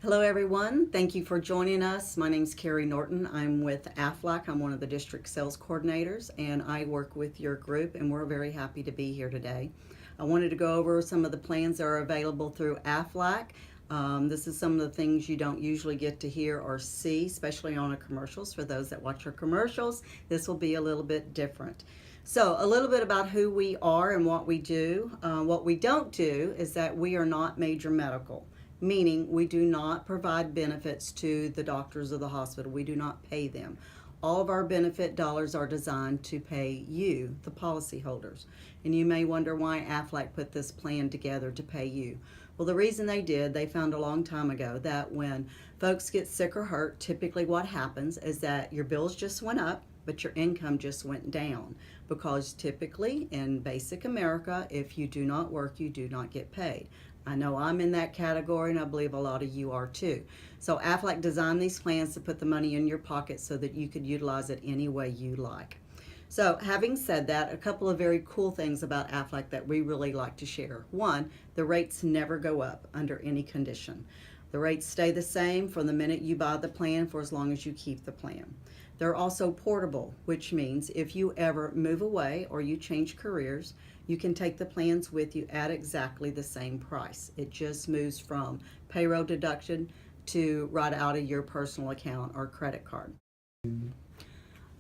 Hello everyone, thank you for joining us. My name is Carrie Norton. I'm with Aflac. I'm one of the district sales coordinators and I work with your group and we're very happy to be here today. I wanted to go over some of the plans that are available through Aflac. This is some of the things you don't usually get to hear or see, especially on our commercials. For those that watch our commercials, this will be a little bit different. So a little bit about who we are and what we do. What we don't do is that we are not major medical, meaning we do not provide benefits to the doctors of the hospital. We do not pay them. All of our benefit dollars are designed to pay you, the policyholders. And you may wonder why Aflac put this plan together to pay you. Well, the reason they did, they found a long time ago that when folks get sick or hurt, typically what happens is that your bills just went up, but your income just went down. Because typically in basic America, if you do not work, you do not get paid. I know I'm in that category and I believe a lot of you are too. So Aflac designed these plans to put the money in your pocket so that you could utilize it any way you like. So having said that, a couple of very cool things about Aflac that we really like to share. One, the rates never go up under any condition. The rates stay the same from the minute you buy the plan for as long as you keep the plan. They're also portable, which means if you ever move away or you change careers, you can take the plans with you at exactly the same price. It just moves from payroll deduction to right out of your personal account or credit card.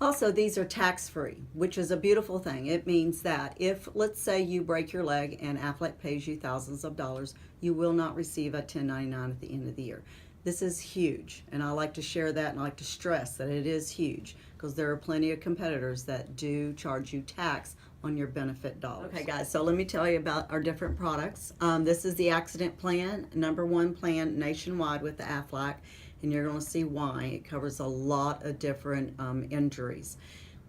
Also, these are tax-free, which is a beautiful thing. It means that if, let's say, you break your leg and Aflac pays you thousands of dollars, you will not receive a 1099 at the end of the year. This is huge, and I like to share that and I like to stress that it is huge because there are plenty of competitors that do charge you tax on your benefit dollars. Okay guys, so let me tell you about our different products. This is the accident plan, #1 plan nationwide with the Aflac, and you're going to see why. It covers a lot of different injuries.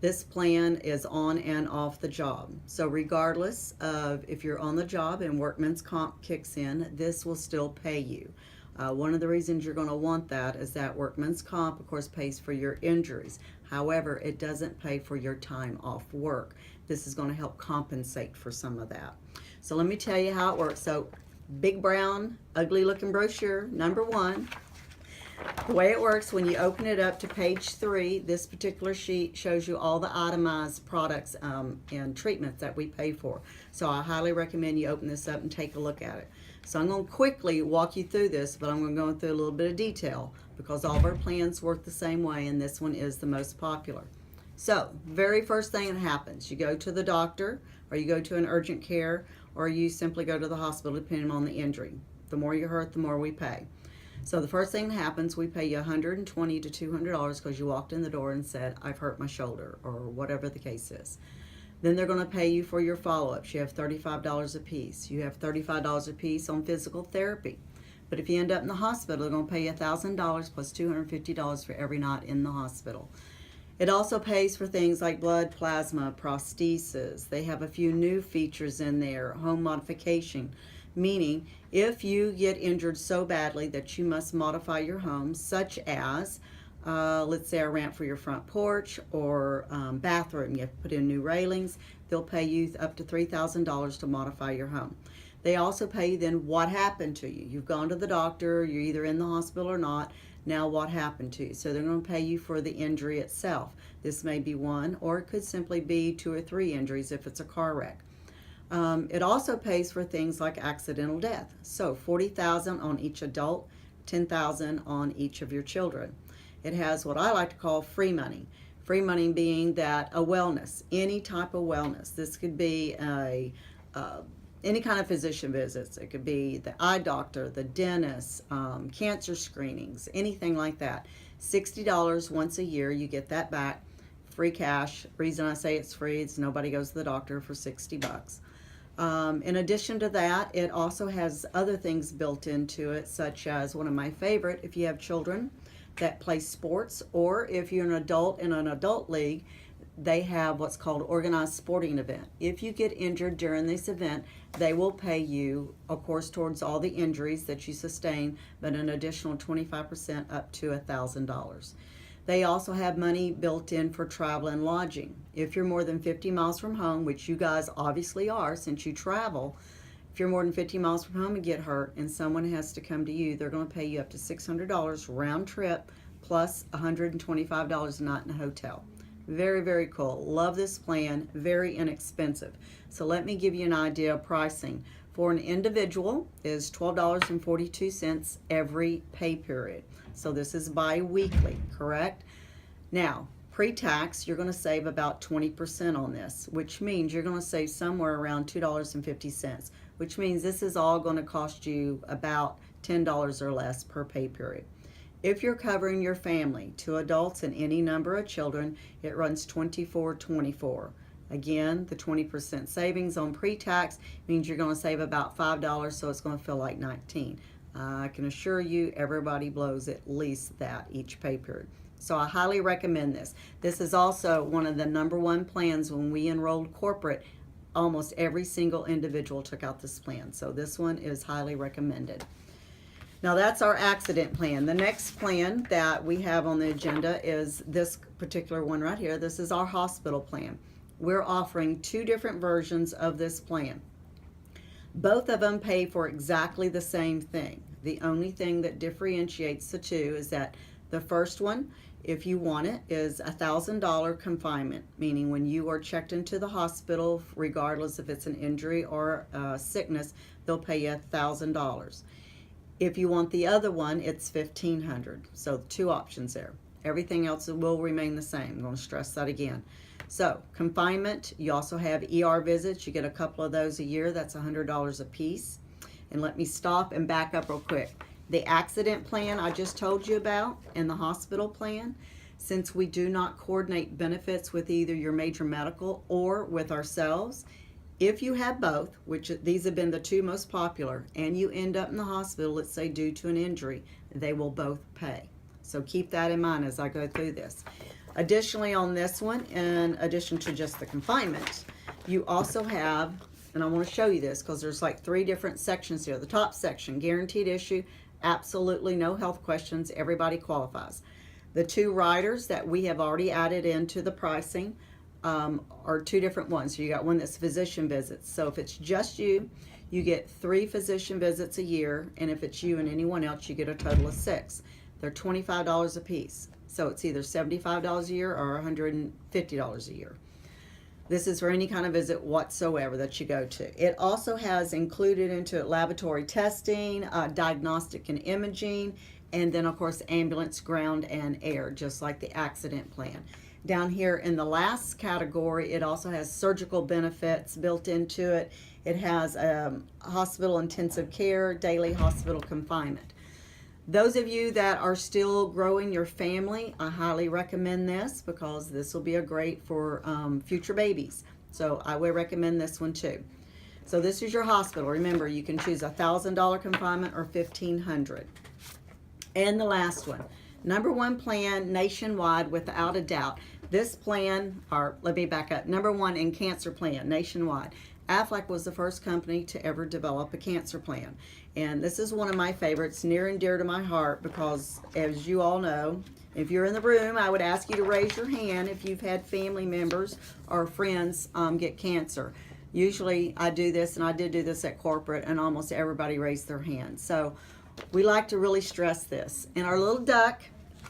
This plan is on and off the job. So regardless of if you're on the job and workman's comp kicks in, this will still pay you. One of the reasons you're going to want that is that workman's comp, of course, pays for your injuries. However, it doesn't pay for your time off work. This is going to help compensate for some of that. So let me tell you how it works. So big brown, ugly looking brochure, #1. The way it works, when you open it up to page 3, this particular sheet shows you all the itemized products and treatments that we pay for. So I highly recommend you open this up and take a look at it. So I'm going to quickly walk you through this, but I'm going to go through a little bit of detail because all of our plans work the same way and this one is the most popular. So, very first thing that happens, you go to the doctor or you go to an urgent care or you simply go to the hospital depending on the injury. The more you hurt, the more we pay. So the first thing that happens, we pay you $120 to $200 because you walked in the door and said, I've hurt my shoulder or whatever the case is. Then they're going to pay you for your follow-ups. You have $35 a piece. You have $35 a piece on physical therapy. But if you end up in the hospital, they're going to pay you $1,000 plus $250 for every night in the hospital. It also pays for things like blood, plasma, prosthesis. They have a few new features in there, home modification, meaning if you get injured so badly that you must modify your home, such as let's say a ramp for your front porch or bathroom, you have to put in new railings, they'll pay you up to $3,000 to modify your home. They also pay you then what happened to you. You've gone to the doctor, you're either in the hospital or not, now what happened to you? So they're going to pay you for the injury itself. This may be one, or it could simply be 2 or 3 injuries if it's a car wreck. It also pays for things like accidental death. So $40,000 on each adult, $10,000 on each of your children. It has what I like to call free money. Free money being that a wellness, any type of wellness. This could be any kind of physician visits. It could be the eye doctor, the dentist, cancer screenings, anything like that. $60 once a year, you get that back. Free cash. Reason I say it's free is nobody goes to the doctor for 60 bucks. In addition to that, it also has other things built into it, such as one of my favorite, if you have children that play sports, or if you're an adult in an adult league, they have what's called organized sporting event. If you get injured during this event, they will pay you, of course, towards all the injuries that you sustain, but an additional 25% up to $1,000. They also have money built in for travel and lodging. If you're more than 50 miles from home, which you guys obviously are since you travel, If you're more than 50 miles from home and get hurt and someone has to come to you, they're going to pay you up to $600 round trip plus $125 a night in a hotel. Very, very cool. Love this plan. Very inexpensive. So let me give you an idea of pricing. For an individual is $12.42 every pay period. So this is bi-weekly, correct? Now, pre-tax, you're going to save about 20% on this, which means you're going to save somewhere around $2.50, which means this is all going to cost you about $10 or less per pay period. If you're covering your family, 2 adults and any number of children, it runs $24.24. Again, the 20% savings on pre-tax means you're going to save about $5, so it's going to feel like $19. I can assure you everybody blows at least that each pay period. So I highly recommend this. This is also one of the #1 plans when we enrolled corporate. Almost every single individual took out this plan. So this one is highly recommended. Now that's our accident plan. The next plan that we have on the agenda is this particular one right here. This is our hospital plan. We're offering 2 different versions of this plan. Both of them pay for exactly the same thing. The only thing that differentiates the two is that the first one, if you want it, is $1,000 confinement, meaning when you are checked into the hospital, regardless if it's an injury or sickness, they'll pay you $1,000. If you want the other one, it's $1,500. So 2 options there. Everything else will remain the same. I'm going to stress that again. So confinement, you also have ER visits. You get a couple of those a year. That's $100 a piece. And let me stop and back up real quick. The accident plan I just told you about and the hospital plan, since we do not coordinate benefits with either your major medical or with ourselves, if you have both, which these have been the 2 most popular, and you end up in the hospital, let's say due to an injury, they will both pay. So keep that in mind as I go through this. Additionally, on this one, in addition to just the confinement, you also have, and I want to show you this because there's like 3 different sections here. The top section, guaranteed issue, absolutely no health questions, everybody qualifies. The 2 riders that we have already added into the pricing are 2 different ones. So you got one that's physician visits. So if it's just you, you get 3 physician visits a year, and if it's you and anyone else, you get a total of 6. They're $25 a piece. So it's either $75 a year or $150 a year. This is for any kind of visit whatsoever that you go to. It also has included into it laboratory testing, diagnostic and imaging, and then of course ambulance, ground, and air, just like the accident plan. Down here in the last category, it also has surgical benefits built into it. It has hospital intensive care, daily hospital confinement. Those of you that are still growing your family, I highly recommend this because this will be a great for future babies. So I would recommend this one too. So this is your hospital. Remember, you can choose $1,000 confinement or $1,500. And the last one, #1 plan nationwide without a doubt. This plan, or let me back up, #1 in cancer plan nationwide. Aflac was the first company to ever develop a cancer plan. And this is one of my favorites, near and dear to my heart, because as you all know, if you're in the room, I would ask you to raise your hand if you've had family members or friends get cancer. Usually I do this, and I did do this at corporate, and almost everybody raised their hand. So we like to really stress this. And our little duck,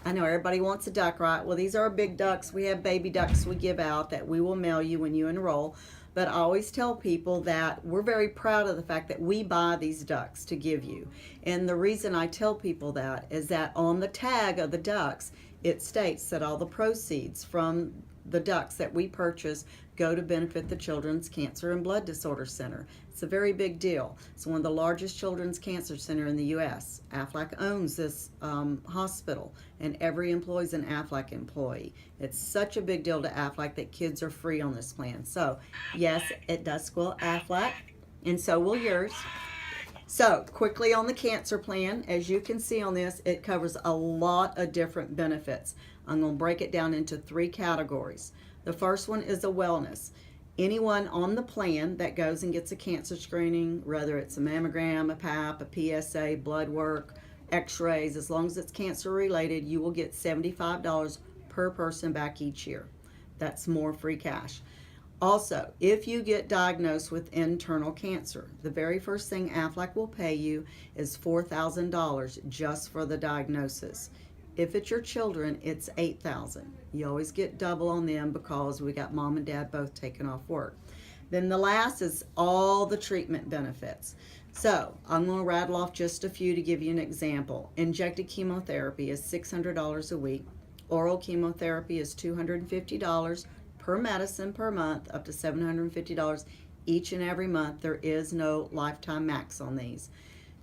I know everybody wants a duck, right? Well, these are our big ducks. We have baby ducks we give out that we will mail you when you enroll. But I always tell people that we're very proud of the fact that we buy these ducks to give you. And the reason I tell people that is that on the tag of the ducks, it states that all the proceeds from the ducks that we purchase go to benefit the Children's Cancer and Blood Disorder Center. It's a very big deal. It's one of the largest children's cancer center in the U.S. Aflac owns this hospital, and every employee is an Aflac employee. It's such a big deal to Aflac that kids are free on this plan. So, yes, it does spell Aflac, and so will yours. So, quickly on the cancer plan, as you can see on this, it covers a lot of different benefits. I'm going to break it down into 3 categories. The first one is a wellness. Anyone on the plan that goes and gets a cancer screening, whether it's a mammogram, a pap, a PSA, blood work, x-rays, as long as it's cancer related, you will get $75 per person back each year. That's more free cash. Also, if you get diagnosed with internal cancer, the very first thing Aflac will pay you is $4,000 just for the diagnosis. If it's your children, it's $8,000. You always get double on them because we got mom and dad both taken off work. Then the last is all the treatment benefits. So I'm going to rattle off just a few to give you an example. Injected chemotherapy is $600 a week. Oral chemotherapy is $250 per medicine per month, up to $750 each and every month. There is no lifetime max on these.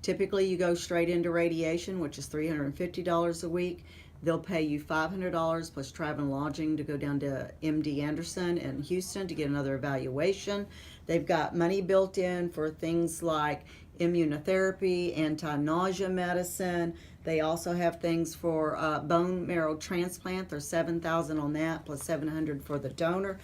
Typically, you go straight into radiation, which is $350 a week. They'll pay you $500 plus travel and lodging to go down to MD Anderson in Houston to get another evaluation. They've got money built in for things like immunotherapy, anti-nausea medicine. They also have things for bone marrow transplant. There's $7,000 on that plus $700 for the donor,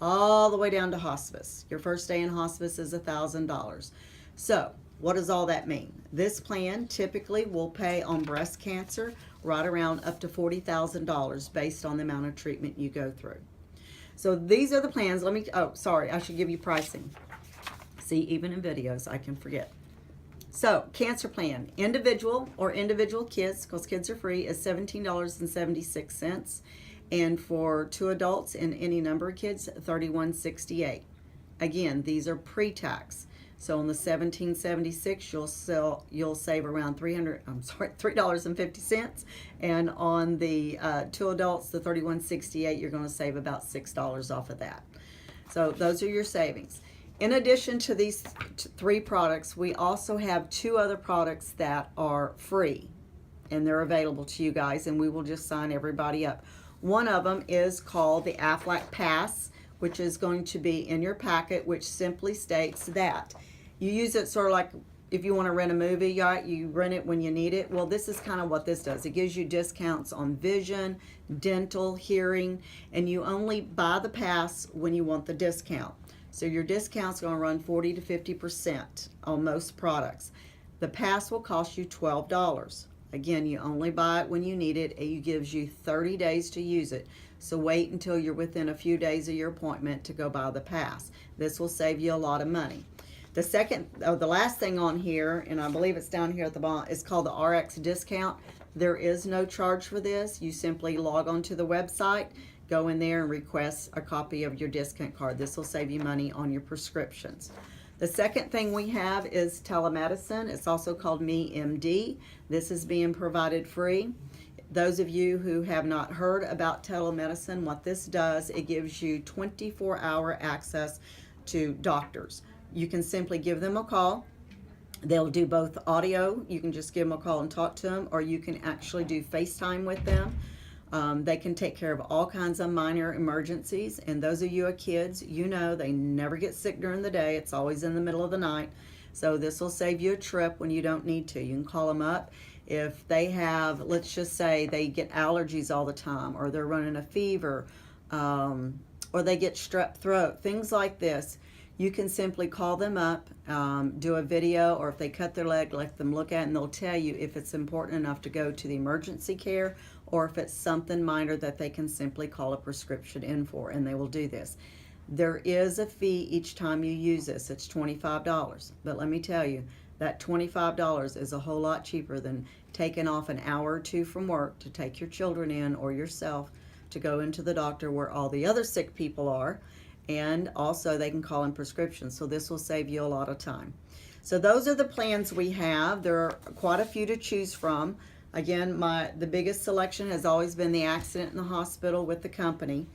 all the way down to hospice. Your first day in hospice is $1,000. So what does all that mean? This plan typically will pay on breast cancer right around up to $40,000 based on the amount of treatment you go through. So these are the plans. I should give you pricing. See, even in videos, I can forget. So, cancer plan, individual or individual kids, because kids are free, is $17.76. And for 2 adults and any number of kids, $31.68. Again, these are pre-tax. So on the $17.76, you'll save around $3.50, and on the 2 adults, the $31.68, you're going to save about $6 off of that. So those are your savings. In addition to these 3 products, we also have 2 other products that are free, and they're available to you guys, and we will just sign everybody up. One of them is called the Aflac Pass, which is going to be in your packet, which simply states that you use it sort of like if you want to rent a movie, you rent it when you need it. Well, this is kind of what this does. It gives you discounts on vision, dental, hearing, and you only buy the pass when you want the discount. So your discount's going to run 40 to 50% on most products. The pass will cost you $12. Again, you only buy it when you need it. It gives you 30 days to use it. So wait until you're within a few days of your appointment to go buy the pass. This will save you a lot of money. The last thing on here, and I believe it's down here at the bottom, is called the RX discount. There is no charge for this. You simply log on to the website, go in there and request a copy of your discount card. This will save you money on your prescriptions. The second thing we have is telemedicine. It's also called MeMD. This is being provided free. Those of you who have not heard about telemedicine, what this does, it gives you 24-hour access to doctors. You can simply give them a call. They'll do both audio. You can just give them a call and talk to them, or you can actually do FaceTime with them. They can take care of all kinds of minor emergencies. And those of you with kids, you know they never get sick during the day. It's always in the middle of the night. So this will save you a trip when you don't need to. You can call them up. If they have, let's just say they get allergies all the time, or they're running a fever, or they get strep throat, things like this, you can simply call them up, do a video, or if they cut their leg, let them look at it, and they'll tell you if it's important enough to go to the emergency care or if it's something minor that they can simply call a prescription in for, and they will do this. There is a fee each time you use this. It's $25. But let me tell you, that $25 is a whole lot cheaper than taking off an hour or 2 from work to take your children in or yourself to go into the doctor where all the other sick people are. And also they can call in prescriptions. So this will save you a lot of time. So those are the plans we have. There are quite a few to choose from. Again, the biggest selection has always been the accident in the hospital with the company.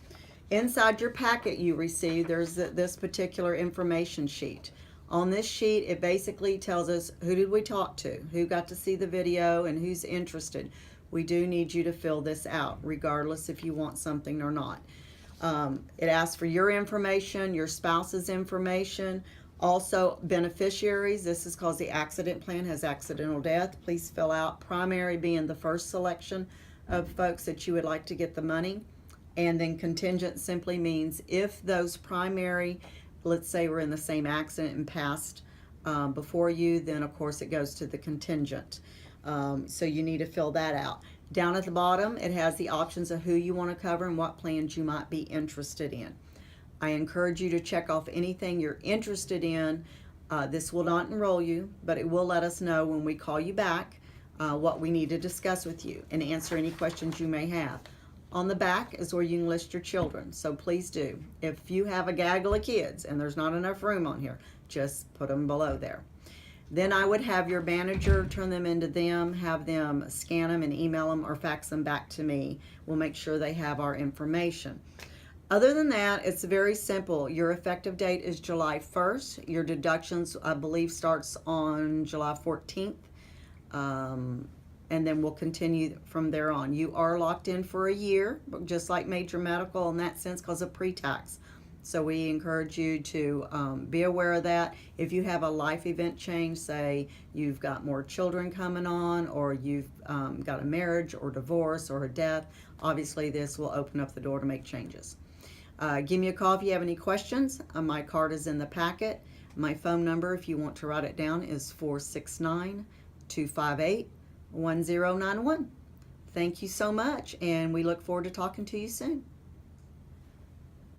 Inside your packet you receive, there's this particular information sheet. On this sheet, it basically tells us who did we talk to, who got to see the video, and who's interested. We do need you to fill this out, regardless if you want something or not. It asks for your information, your spouse's information, also beneficiaries. This is because the accident plan has accidental death. Please fill out primary being the first selection of folks that you would like to get the money. And then contingent simply means if those primary, let's say we're in the same accident and passed before you, then of course it goes to the contingent. So you need to fill that out. Down at the bottom, it has the options of who you want to cover and what plans you might be interested in. I encourage you to check off anything you're interested in. This will not enroll you, but it will let us know when we call you back what we need to discuss with you and answer any questions you may have. On the back is where you can list your children, so please do. If you have a gaggle of kids and there's not enough room on here, just put them below there. Then I would have your manager turn them into them, have them scan them and email them or fax them back to me. We'll make sure they have our information. Other than that, it's very simple. Your effective date is July 1st. Your deductions, I believe, starts on July 14th. And then we'll continue from there on. You are locked in for a year, just like major medical in that sense because of pre-tax. So we encourage you to be aware of that. If you have a life event change, say you've got more children coming on, or you've got a marriage or divorce or a death, obviously this will open up the door to make changes. Give me a call if you have any questions. My card is in the packet. My phone number, if you want to write it down, is 469-258-1091. Thank you so much, and we look forward to talking to you soon.